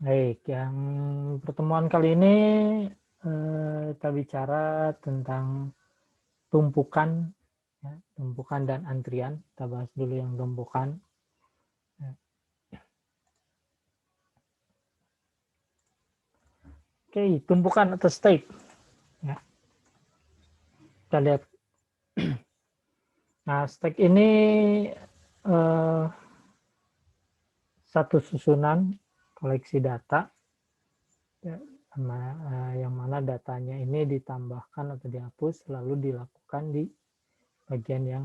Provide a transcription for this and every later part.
Baik, yang pertemuan kali ini kita bicara tentang tumpukan, ya, tumpukan dan antrian. Kita bahas dulu yang tumpukan. Oke, tumpukan atau stack. Ya, kita lihat. Nah, stack ini eh, satu susunan koleksi data, ya, yang mana datanya ini ditambahkan atau dihapus lalu dilakukan di bagian yang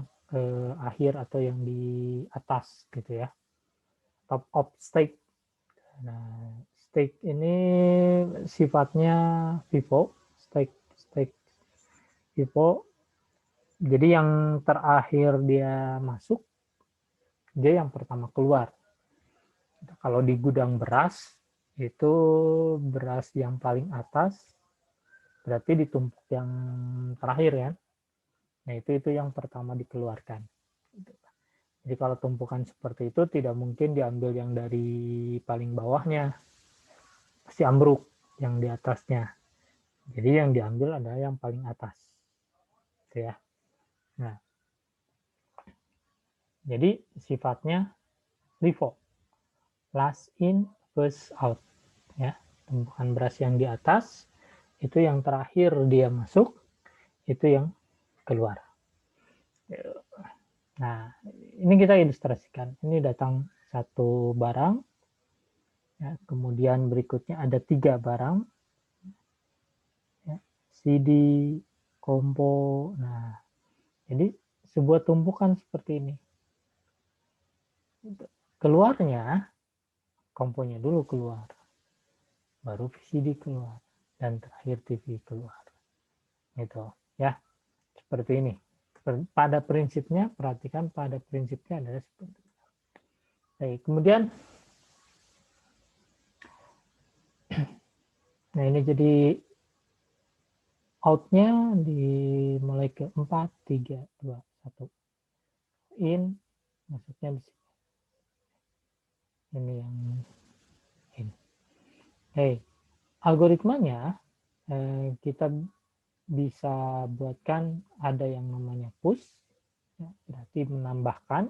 akhir atau yang di atas gitu ya, top of stack. Nah, stack ini sifatnya FIFO, stack FIFO. Jadi yang terakhir dia masuk, dia yang pertama keluar. Kalau di gudang beras itu beras yang paling atas berarti ditumpuk yang terakhir ya. Nah, itu yang pertama dikeluarkan. Jadi kalau tumpukan seperti itu tidak mungkin diambil yang dari paling bawahnya, pasti ambruk yang di atasnya. Jadi yang diambil adalah yang paling atas. Gitu ya. Nah, jadi sifatnya LIFO, last in first out ya. Tumpukan beras yang di atas itu yang terakhir dia masuk, itu yang keluar. Nah, ini kita ilustrasikan. Ini datang satu barang, ya, kemudian berikutnya ada 3 barang, ya, CD, kompo. Nah, jadi sebuah tumpukan seperti ini. Keluarnya, komponya dulu keluar, baru CD keluar, dan terakhir TV keluar. Gitu, ya, seperti ini. Pada prinsipnya, perhatikan pada prinsipnya adalah seperti itu. Baik, kemudian, nah ini jadi out-nya dimulai ke 4, 3, 2, 1. In, masuknya di sini. Ini yang in. Hey, algoritmanya kita bisa buatkan ada yang namanya push, ya, berarti menambahkan.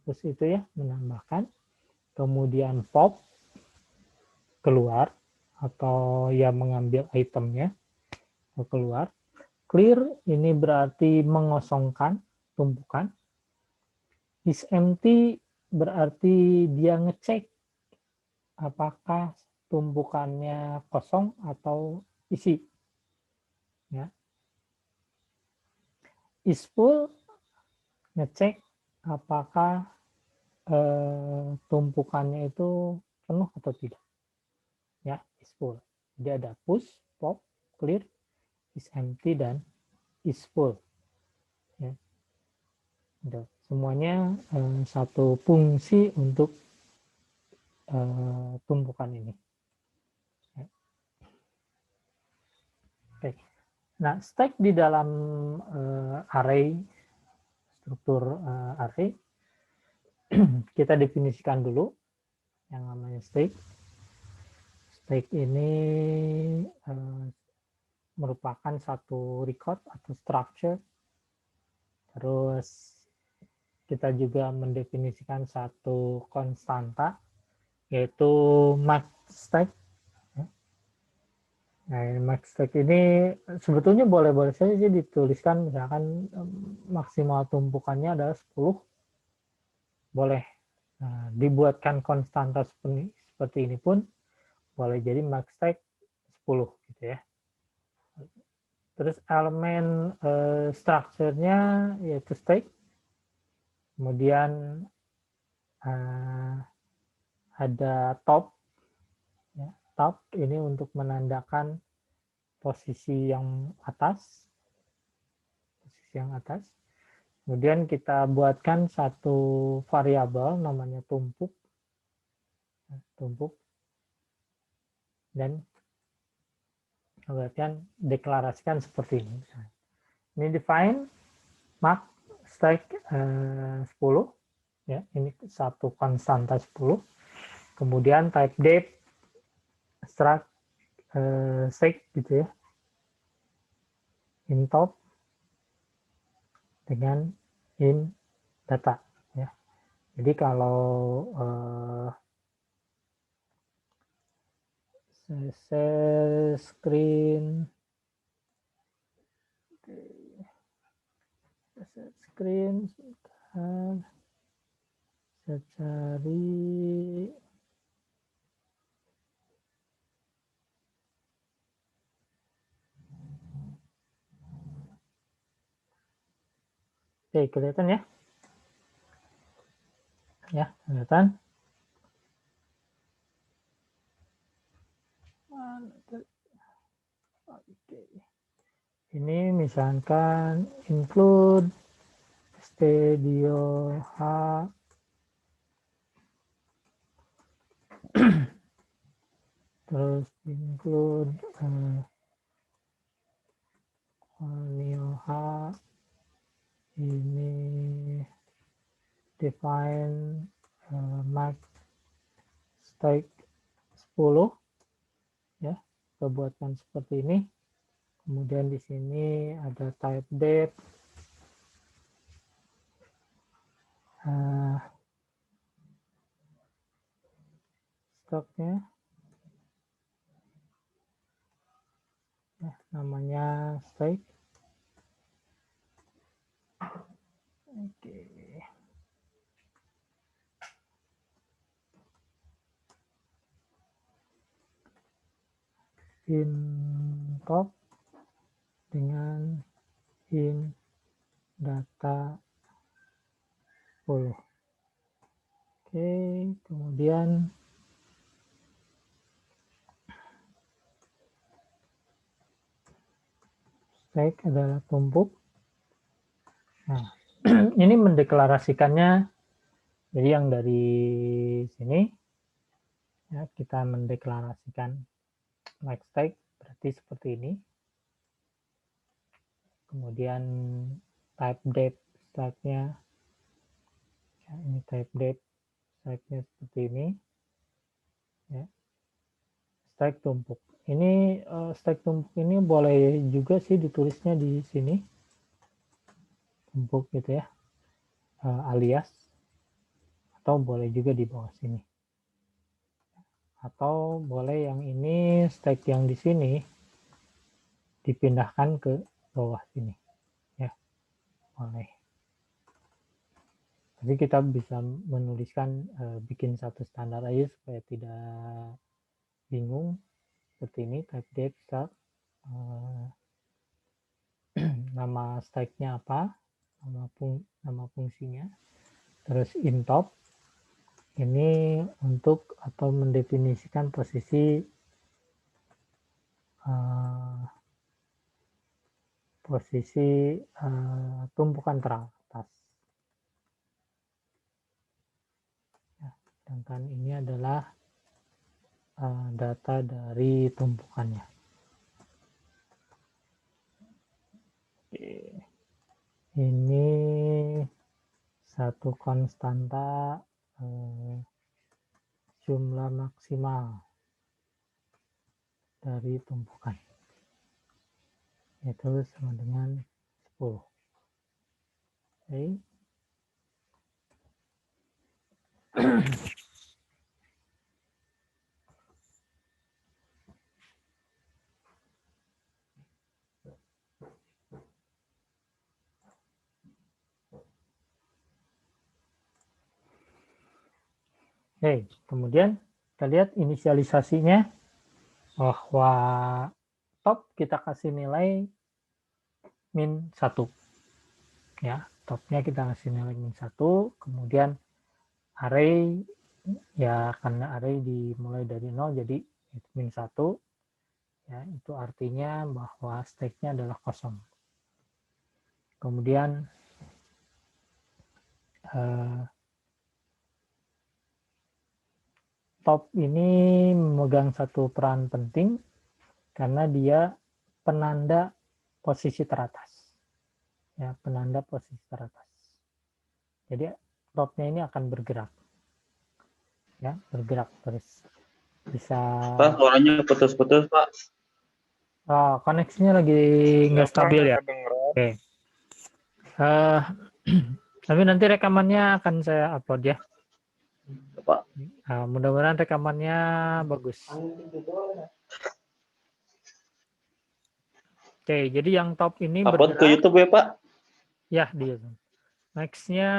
Push itu ya, menambahkan. Kemudian pop, keluar, atau ya mengambil itemnya, keluar. Clear, ini berarti mengosongkan tumpukan. Is empty, berarti dia ngecek apakah tumpukannya kosong atau isi. Ya. Is full, ngecek apakah tumpukannya itu penuh atau tidak. Ya, is full. Jadi ada push, pop, clear, is empty, dan is full. Ya. Semuanya satu fungsi untuk tumpukan ini. Ya. Oke. Nah, stack di dalam array, struktur array, kita definisikan dulu yang namanya stack. Stack ini merupakan satu record atau structure. Terus kita juga mendefinisikan satu konstanta, yaitu max stack. Nah, max stack ini sebetulnya boleh-boleh saja dituliskan, misalkan maksimal tumpukannya adalah 10, boleh. Nah, dibuatkan konstanta seperti ini pun boleh jadi max stack 10 gitu ya. Terus elemen structure-nya yaitu stack. Kemudian ada top. Ya, top ini untuk menandakan posisi yang atas. Posisi yang atas. Kemudian kita buatkan satu variabel namanya tumpuk. Tumpuk. Dan kemudian deklarasikan seperti ini. Ini define max stack 10. Ya, ini satu konstanta 10. Kemudian type depth struct stake gitu ya, in top dengan in data ya. Jadi kalau share screen sebentar, saya cari. Oke, kelihatan ya? Ya, kelihatan. Oke. Ini misalkan include studio H terus include Neo H ini define max stake 10 ya, kita buatkan seperti ini. Kemudian di sini ada type depth, stoknya ya, namanya stake. Oke. In top dengan in data 10. Oke, kemudian stake adalah tumpuk. Nah, ini mendeklarasikannya. Jadi yang dari sini ya, kita mendeklarasikan like stake berarti seperti ini. Kemudian type depth stake-nya ya, ini type depth stake-nya seperti ini ya. Stake tumpuk ini stake tumpuk ini boleh juga sih ditulisnya di sini tumpuk gitu ya, alias, atau boleh juga di bawah sini, atau boleh yang ini stake yang di sini dipindahkan ke bawah sini ya, boleh. Jadi kita bisa menuliskan bikin satu standar aja supaya tidak bingung. Seperti ini, type depth start, nama stake-nya apa, nama fungsinya, terus in top ini untuk atau mendefinisikan posisi tumpukan teratas. Ya, sedangkan ini adalah data dari tumpukannya. Oke. Ini satu konstanta jumlah maksimal dari tumpukan, yaitu sama dengan 10. Oke. Oke, kemudian kita lihat inisialisasinya bahwa top kita kasih nilai min 1 ya, topnya kita kasih nilai min 1, kemudian array ya, karena array dimulai dari 0 jadi min 1 ya, itu artinya bahwa stake-nya adalah kosong. Kemudian top ini memegang satu peran penting karena dia penanda posisi teratas. Ya, penanda posisi teratas. Jadi topnya ini akan bergerak. Ya, bergerak terus. Bisa. Pak, suaranya putus-putus, Pak. Koneksinya lagi nggak stabil ya. Oke. Eh, tapi nanti rekamannya akan saya upload ya. Pak. Mudah-mudahan rekamannya bagus. Oke, jadi yang top ini Upload ke bergerak. YouTube ya, Pak? Ya, di YouTube. Next-nya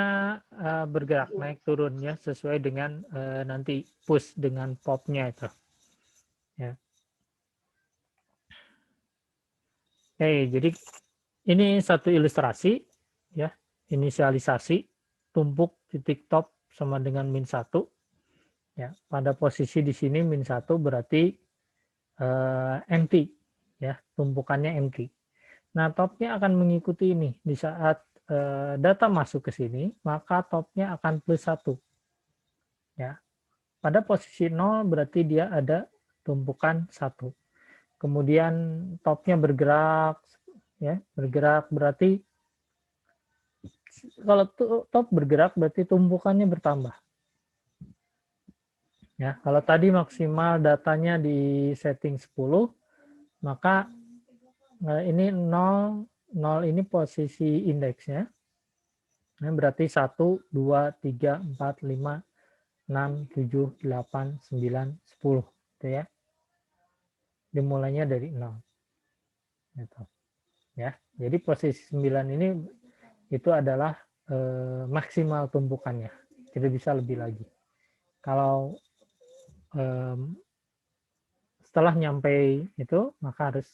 bergerak naik turun ya sesuai dengan nanti push dengan popnya itu. Ya. Oke, jadi ini satu ilustrasi ya, inisialisasi tumpuk titik top sama dengan -1 ya. Pada posisi di sini -1 berarti empty ya, tumpukannya empty. Nah, topnya akan mengikuti ini. Di saat data masuk ke sini, maka topnya akan +1 ya. Pada posisi 0 berarti dia ada tumpukan 1. Kemudian topnya bergerak ya, bergerak berarti kalau top bergerak berarti tumpukannya bertambah. Ya, kalau tadi maksimal datanya di setting 10, maka ini 0, 0 ini posisi indeksnya. Nah, berarti 1, 2, 3, 4, 5, 6, 7, 8, 9, 10. Gitu ya. Dimulainya dari 0. Gitu. Ya. Jadi posisi 9 ini itu adalah maksimal tumpukannya. Tidak bisa lebih lagi. Kalau setelah nyampe itu, maka harus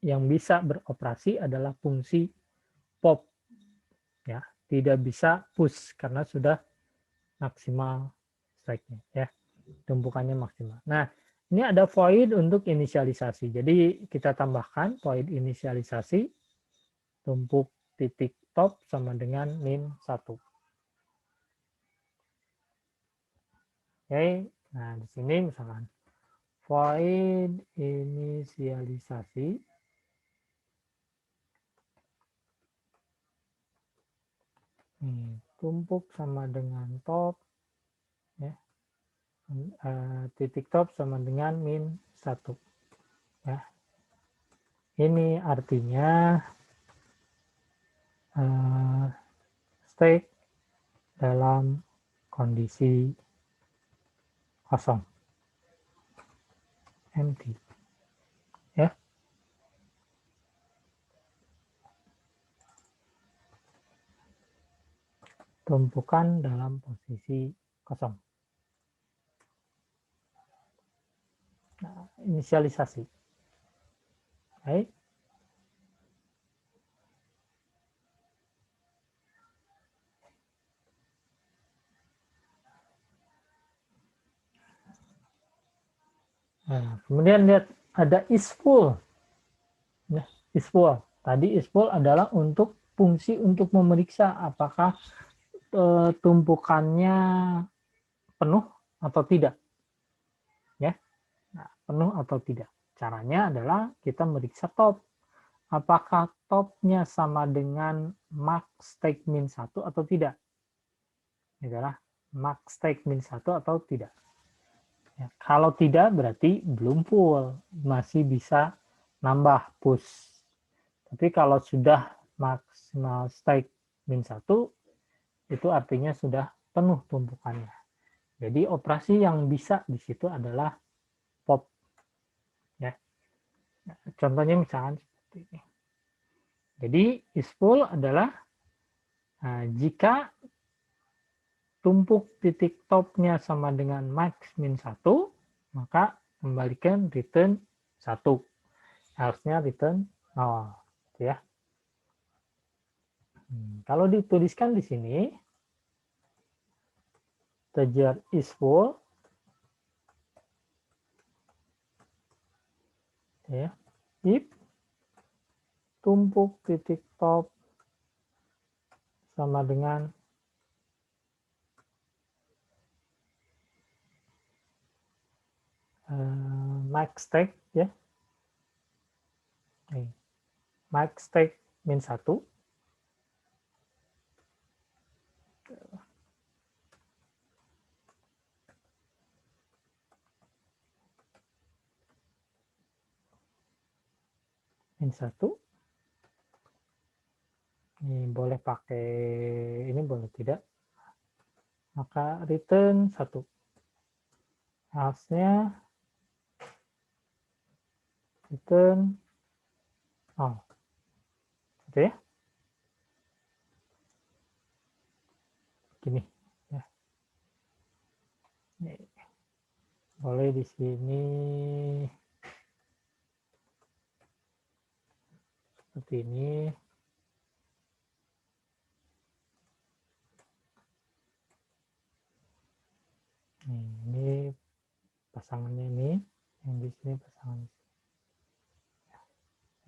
yang bisa beroperasi adalah fungsi pop. Ya, tidak bisa push karena sudah maksimal strike-nya. Ya, tumpukannya maksimal. Nah, ini ada void untuk inisialisasi. Jadi kita tambahkan void inisialisasi tumpuk titik top sama dengan -1. Oke, nah di sini misalkan void inisialisasi tumpuk sama dengan top ya, titik top sama dengan -1 ya. Ini artinya stake dalam kondisi kosong, empty ya. Tumpukan dalam posisi kosong. Nah, inisialisasi. Baik. Nah, kemudian lihat ada is full. Ya, is full. Tadi is full adalah untuk fungsi untuk memeriksa apakah tumpukannya penuh atau tidak. Ya. Nah, penuh atau tidak. Caranya adalah kita meriksa top. Apakah topnya sama dengan max stake -1 atau tidak. Ini adalah max stake -1 atau tidak. Ya, kalau tidak berarti belum full, masih bisa nambah push. Tapi kalau sudah maksimal stake -1, itu artinya sudah penuh tumpukannya. Jadi operasi yang bisa di situ adalah pop. Ya. Contohnya misalkan seperti ini. Jadi is full adalah jika tumpuk titik topnya sama dengan max -1, maka kembalikan return 1. Harusnya return 0. Ya. Kalau dituliskan di sini, integer is full, ya, if tumpuk titik top sama dengan max stake ya, max stake -1, min 1. Ini boleh pakai ini, boleh tidak. Maka return 1. Else-nya return 0. Gitu ya. Gini ya. Ini boleh di sini seperti ini. Ini pasangannya ini, yang di sini pasangan.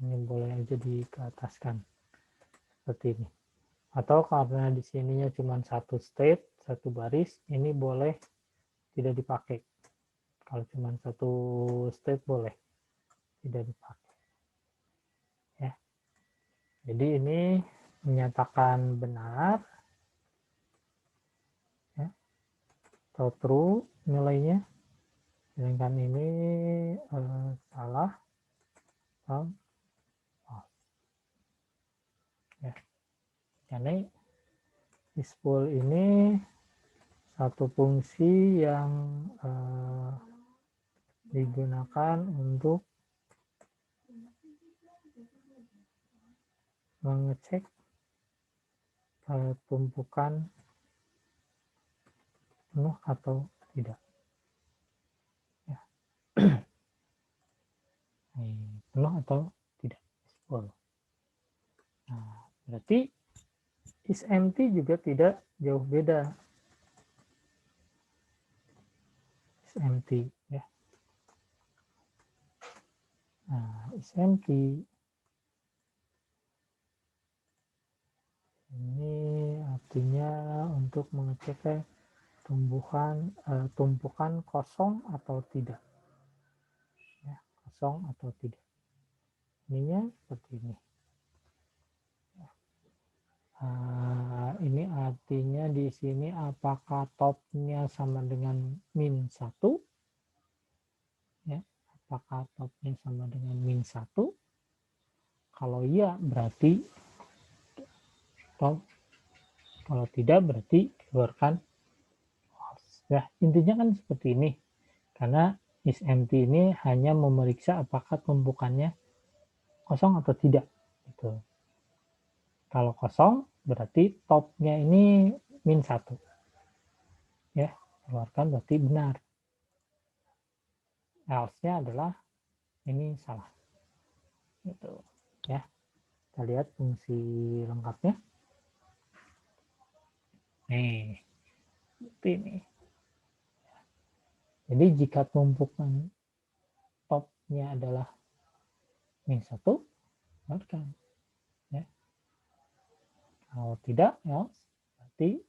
Ini boleh aja dikeataskan seperti ini. Atau karena di sininya cuma satu state, satu baris, ini boleh tidak dipakai. Kalau cuma satu state boleh tidak dipakai. Ya. Jadi ini menyatakan benar ya, atau true nilainya. Sedangkan ini salah atau false. Ya. Jadi ispool ini satu fungsi yang digunakan untuk mengecek tumpukan penuh atau tidak. Ya. Penuh atau tidak. Nah, berarti is empty juga tidak jauh beda. Is empty ya. Nah, is empty ini artinya untuk mengecek tumpukan kosong atau tidak. Ya, kosong atau tidak. Ininya seperti ini. Ini artinya di sini apakah topnya sama dengan min 1? Ya, apakah topnya sama dengan min 1? Kalau iya berarti top. Kalau tidak berarti keluarkan false. Ya, intinya kan seperti ini. Karena is empty ini hanya memeriksa apakah tumpukannya kosong atau tidak. Gitu. Kalau kosong berarti topnya ini min 1. Ya, keluarkan berarti benar. Else-nya adalah ini salah. Gitu. Ya. Kita lihat fungsi lengkapnya. Nih. Seperti ini. Jadi jika tumpukan topnya adalah min 1, keluarkan. Ya. Kalau tidak, else, berarti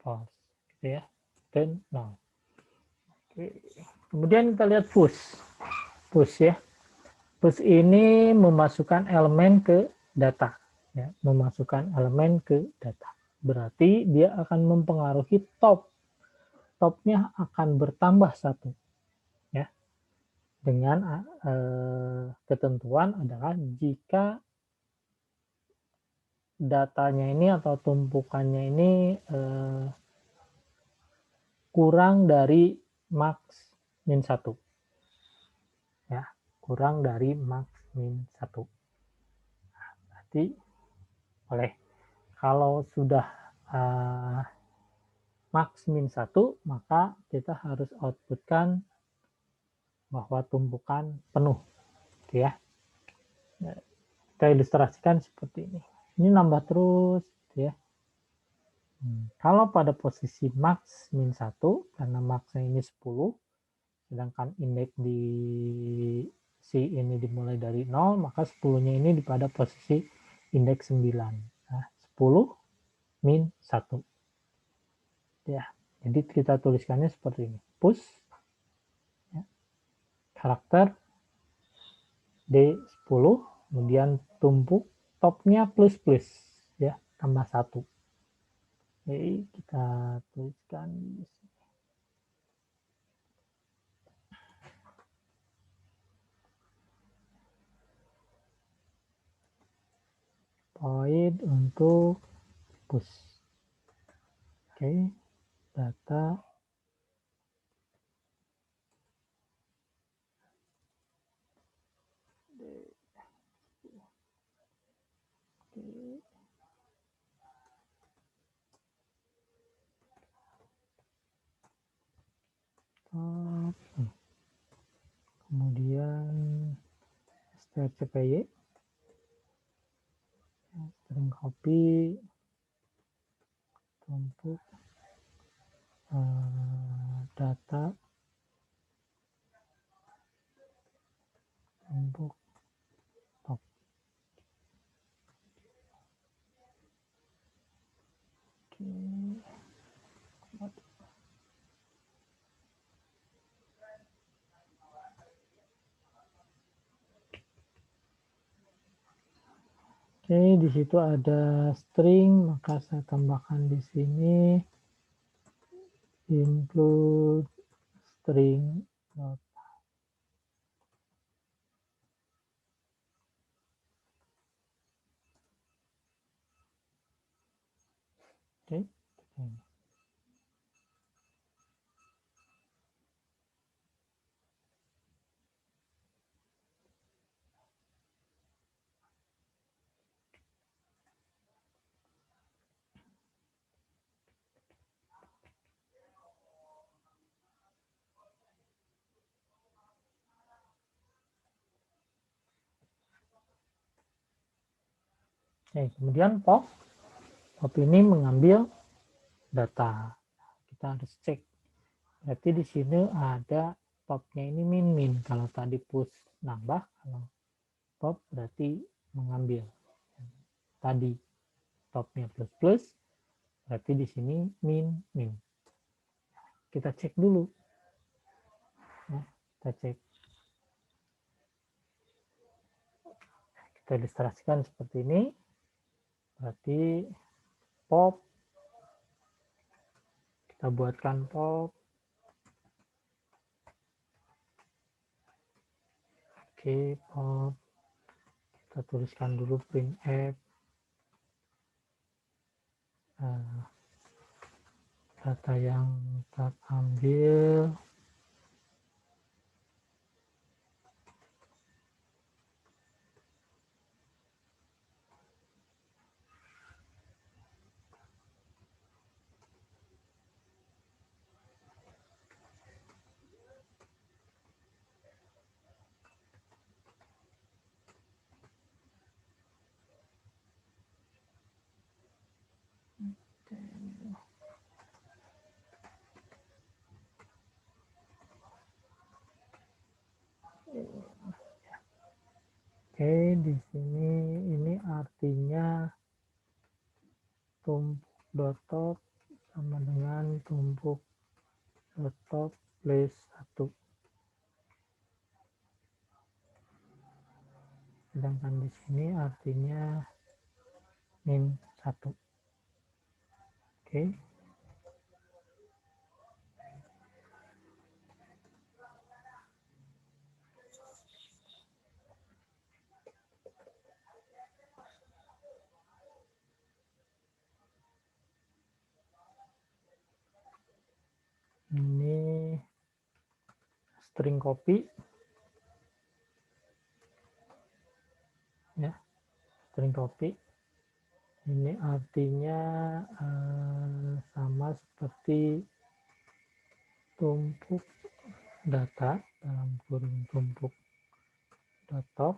false. Gitu ya. Dan 0. Oke. Kemudian kita lihat push. Push ya. Push ini memasukkan elemen ke data. Ya, memasukkan elemen ke data. Berarti dia akan mempengaruhi top. Topnya akan bertambah 1. Ya. Dengan ketentuan adalah jika datanya ini atau tumpukannya ini kurang dari max min 1. Ya, kurang dari max min 1. Nah, berarti boleh. Kalau sudah max min 1, maka kita harus outputkan bahwa tumpukan penuh. Gitu ya. Kita ilustrasikan seperti ini. Ini nambah terus. Gitu ya. Kalau pada posisi max min 1, karena maxnya ini 10, sedangkan indeks di C ini dimulai dari 0, maka 10-nya ini pada posisi indeks 9. Nah, 10 min 1. Ya, jadi kita tuliskannya seperti ini. Push ya, karakter D10, kemudian tumpuk topnya plus plus ya, tambah 1. Jadi kita tuliskan di sini. void untuk push. Oke, data kemudian strcpy string copy tumpuk data tumpuk top. Oke, di situ ada string, maka saya tambahkan di sini include string. Oke. Oke, kemudian pop ini mengambil data. Kita harus cek. Berarti di sini ada popnya ini min. Kalau tadi push nambah, kalau pop berarti mengambil. Tadi topnya plus, berarti di sini min. Kita cek dulu. Nah, kita cek. Kita ilustrasikan seperti ini. Berarti pop. Kita buatkan pop. Oke, pop. Kita tuliskan dulu printf. Data yang terambil Oke, di sini ini artinya tumpuk.top sama dengan tumpuk.top plus 1. Sedangkan di sini artinya min 1. Oke. Ini string copy. Ya, string copy. Ini artinya sama seperti tumpuk data dalam kurung tumpuk .top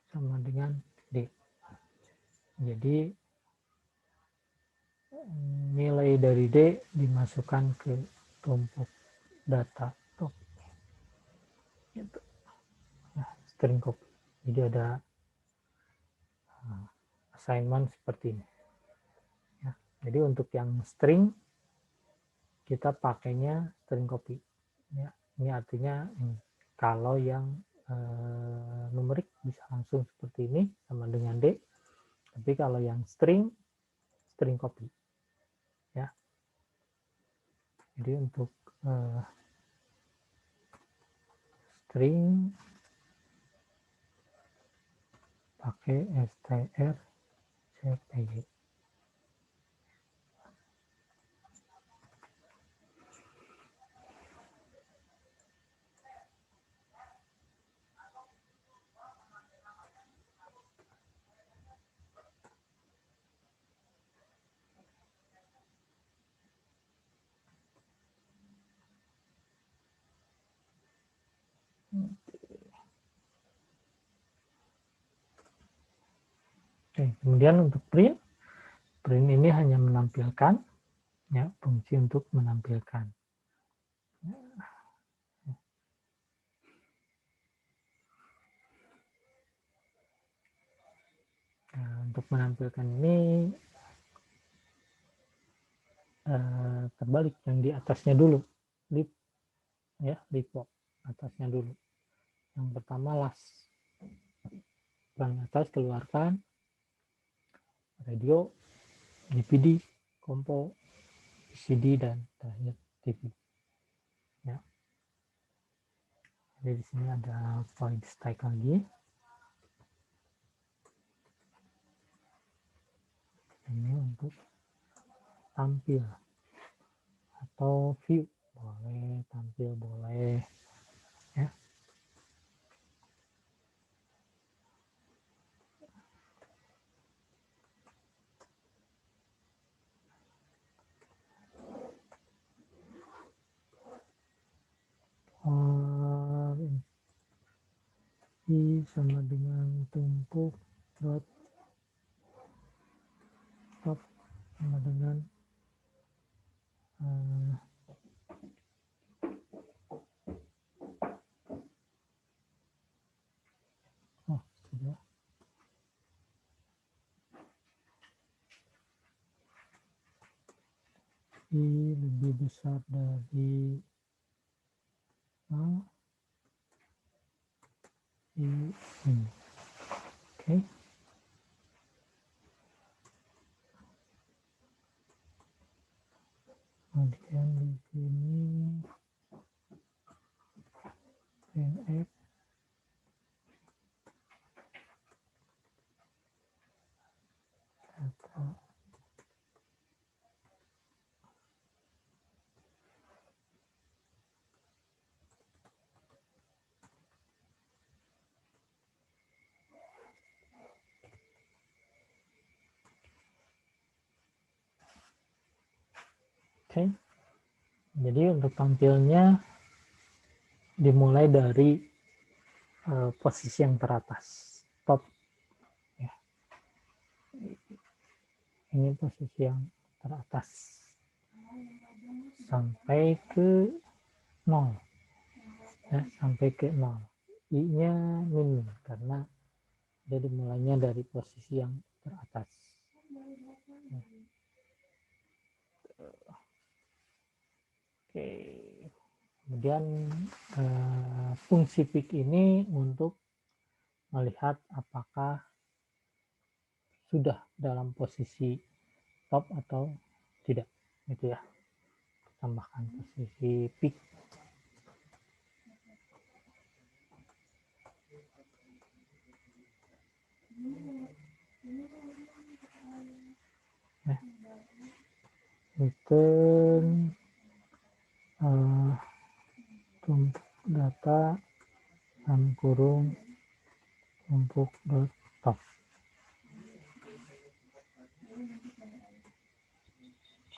sama dengan D. Jadi nilai dari D dimasukkan ke tumpuk data top. Gitu. Nah, string copy. Jadi ada assignment seperti ini. Ya, jadi untuk yang string kita pakainya string copy. Ya, ini artinya kalau yang numerik bisa langsung seperti ini sama dengan D. Tapi kalau yang string copy. Ya. Jadi untuk string pakai strcpy. Oke, kemudian untuk print ini hanya menampilkan, ya, fungsi untuk menampilkan. Nah, untuk menampilkan ini terbalik, yang di atasnya dulu, lipo atasnya dulu. Yang pertama last, paling atas keluarkan radio, DPD, kompo, CD, dan terakhir TV. Ya. Jadi di sini ada void stack lagi. Ini untuk tampil atau view, boleh tampil, boleh, ya. Ini sama dengan tumpuk dot top sama dengan sudah. Ini lebih besar dari ini. Oke. Kemudian di sini printf data. Oke. Jadi untuk tampilnya dimulai dari posisi yang teratas, top, ya. Ini posisi yang teratas sampai ke 0, ya, sampai ke 0. I-nya minim karena dia dimulainya dari posisi yang teratas. Ya. Oke. Kemudian fungsi pick ini untuk melihat apakah sudah dalam posisi top atau tidak, gitu ya. Tambahkan posisi pick. Nah, return tumpuk data dalam kurung tumpuk top.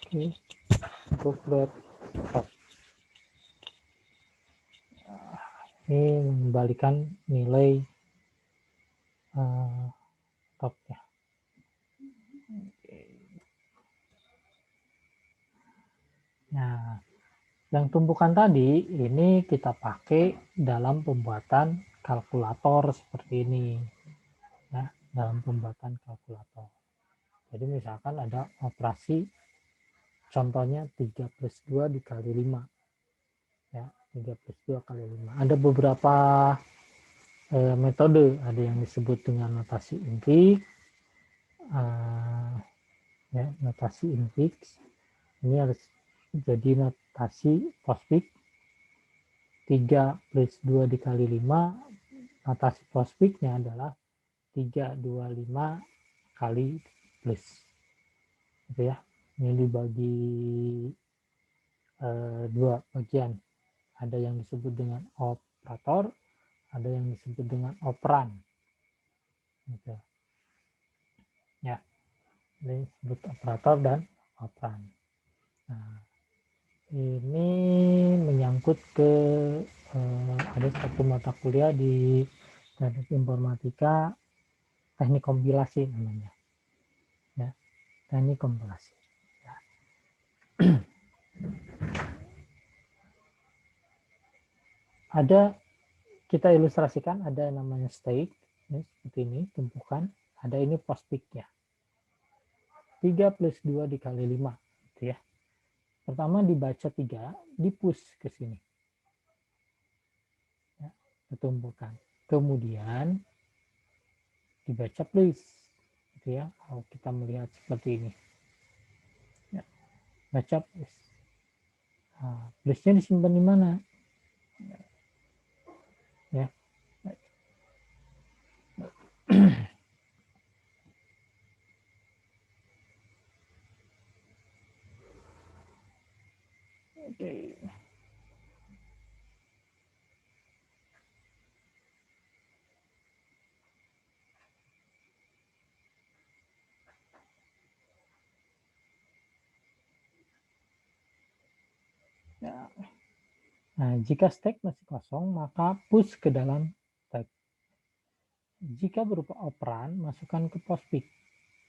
Oke, tumpuk top. Ini mengembalikan nilai top, ya. Nah, yang tumpukan tadi ini kita pakai dalam pembuatan kalkulator seperti ini, ya, dalam pembuatan kalkulator. Jadi misalkan ada operasi, contohnya 3+2 dikali 5, ya, 3+2 kali 5. Ada beberapa metode, ada yang disebut dengan notasi infix, ya, notasi infix. Ini harus jadi notasi postfix. 3+2 dikali 5, notasi postfixnya adalah 325 kali plus. Gitu ya. Ini dibagi dua bagian. Ada yang disebut dengan operator, ada yang disebut dengan operan. Gitu. Ya, ini disebut operator dan operan. Nah, ini menyangkut ke ada satu mata kuliah di teknik informatika, teknik kompilasi namanya. Ya, teknik kompilasi. Ya. Ada, kita ilustrasikan, ada namanya stake, ini seperti ini, tumpukan, ada ini postfix-nya. 3 plus 2 dikali 5, gitu ya. Pertama dibaca 3, dipus ke sini. Ya, ketumpukan. Kemudian dibaca plus, gitu ya. Kalau kita melihat seperti ini. Ya, baca plus. Nah, plusnya disimpan di mana? Ya. Oke. Ya. Nah, jika stack masih kosong, maka push ke dalam stack. Jika berupa operan, masukkan ke postfix.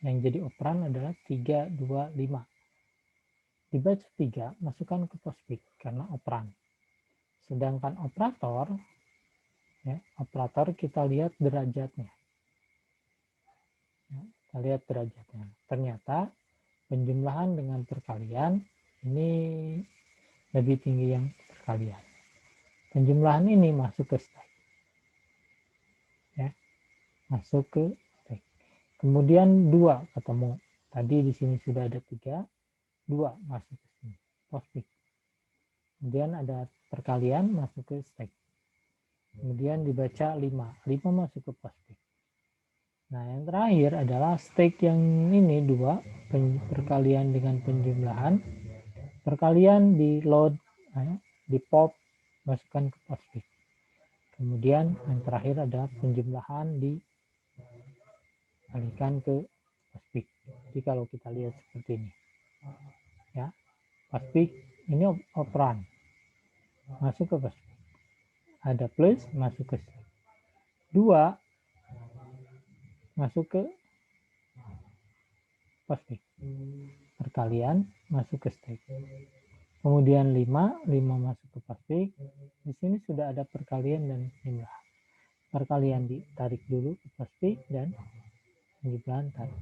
Yang jadi operan adalah 3, 2, 5. Dibaca 3, masukkan ke postfix karena operan. Sedangkan operator, ya, operator kita lihat derajatnya. Ya, kita lihat derajatnya. Ternyata penjumlahan dengan perkalian ini lebih tinggi yang perkalian. Penjumlahan ini masuk ke stack. Ya, masuk ke stack. Kemudian 2 ketemu. Tadi di sini sudah ada 3, 2 masuk ke sini. Postfix. Kemudian ada perkalian masuk ke stack. Kemudian dibaca 5. 5 masuk ke postfix. Nah, yang terakhir adalah stack yang ini 2, perkalian dengan penjumlahan. Perkalian di load, di pop, masukkan ke postfix. Kemudian yang terakhir ada penjumlahan dialihkan ke postfix. Jadi kalau kita lihat seperti ini, ya, postfix ini operan, masuk ke postfix. Ada plus, masuk ke stack. 2 masuk ke postfix. Perkalian masuk ke stack. Kemudian 5 masuk ke postfix. Di sini sudah ada perkalian dan penjumlahan. Perkalian ditarik dulu ke postfix dan penjumlahan tarik.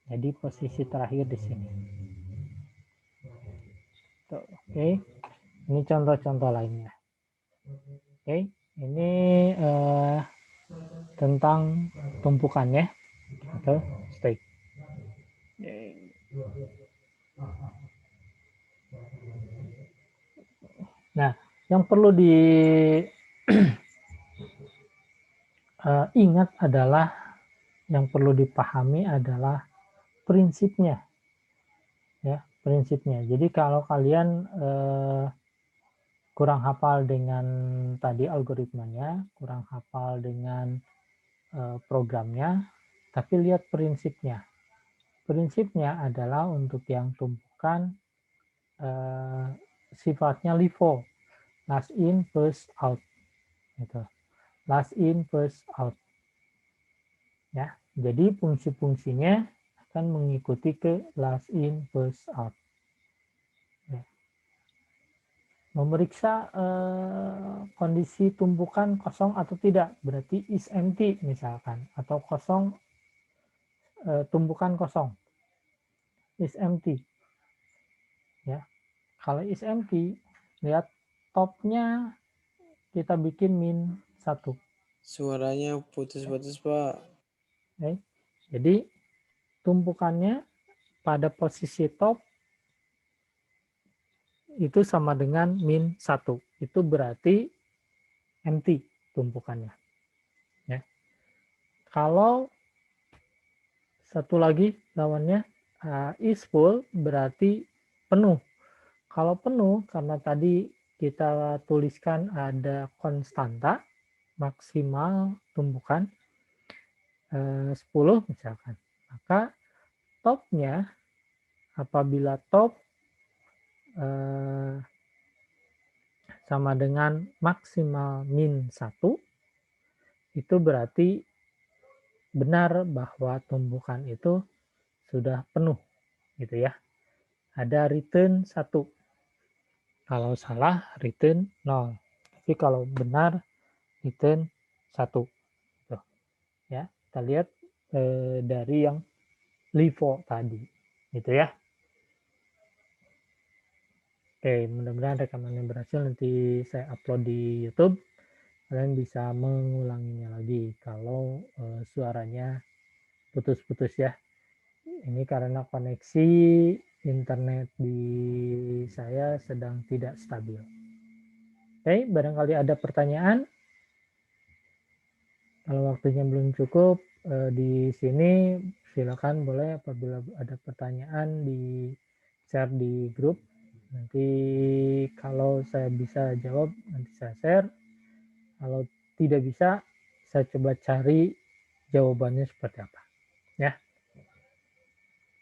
Jadi posisi terakhir di sini. Oke. Ini contoh-contoh lainnya. Oke, ini tentang tumpukannya atau stack. Nah, yang perlu diingat adalah, yang perlu dipahami adalah prinsipnya, ya, prinsipnya. Jadi kalau kalian kurang hafal dengan tadi algoritmanya, kurang hafal dengan programnya, tapi lihat prinsipnya. Prinsipnya adalah untuk yang tumpukan sifatnya LIFO, last in first out, gitu. Last in first out. Ya, jadi fungsi-fungsinya akan mengikuti ke last in first out. Ya. Memeriksa kondisi tumpukan kosong atau tidak, berarti is empty misalkan, atau kosong, tumpukan kosong, is empty. Ya, kalau is empty, lihat topnya kita bikin -1. Suaranya putus-putus, Pak. Okay. Jadi tumpukannya pada posisi top itu sama dengan -1. Itu berarti empty tumpukannya. Ya. kalau satu lagi lawannya is full berarti penuh. Kalau penuh, karena tadi kita tuliskan ada konstanta maksimal tumbukan 10 misalkan, maka topnya apabila top sama dengan maksimal min 1, itu berarti benar bahwa tumbukan itu sudah penuh, gitu ya. Ada return 1. Kalau salah, return 0. Tapi kalau benar, return 1. Tuh, ya, kita lihat dari yang LIFO tadi, gitu ya. Oke, mudah-mudahan rekamannya berhasil. Nanti saya upload di YouTube. Kalian bisa mengulanginya lagi kalau suaranya putus-putus ya. Ini karena koneksi internet di saya sedang tidak stabil. Oke, barangkali ada pertanyaan. Kalau waktunya belum cukup di sini, silakan boleh apabila ada pertanyaan di share di grup. Nanti kalau saya bisa jawab, nanti saya share. Kalau tidak bisa, saya coba cari jawabannya seperti apa. Ya.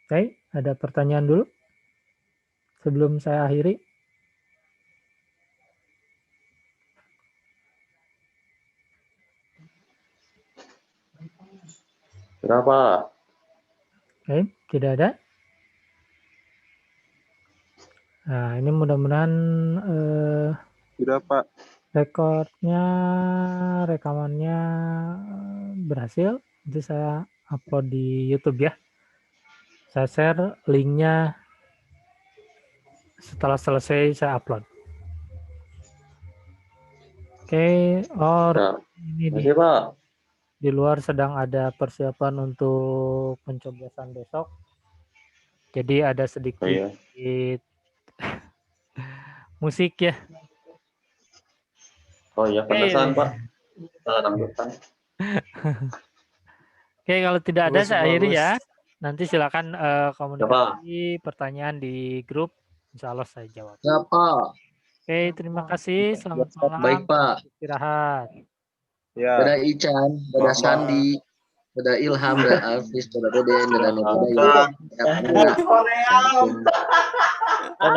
Oke, ada pertanyaan dulu sebelum saya akhiri. Berapa? Oke, tidak ada. Nah, ini mudah-mudahan Berapa? rekamannya berhasil. Nanti saya upload di YouTube ya. Saya share linknya setelah selesai saya upload. Oke, Ya. ini Masih, Pak. di luar sedang ada persiapan untuk pencoblosan besok. Jadi ada sedikit Oh, iya. musik ya. Oh iya, pantesan, Pak. Rambutan. Oke, kalau tidak ada saya akhiri Bagus. ya. Nanti silakan komunikasi pertanyaan di grup. Insya Allah saya jawab. Ya, Pak. Oke, terima kasih. Selamat malam. Baik, Pak. Istirahat. Ya. Dadah Ican, dadah Mama. Sandi, dadah Ilham, dadah Alvis, dadah Deden, dadah Nova, Selamat. dadah Yura, dadah Pamela. Dadah.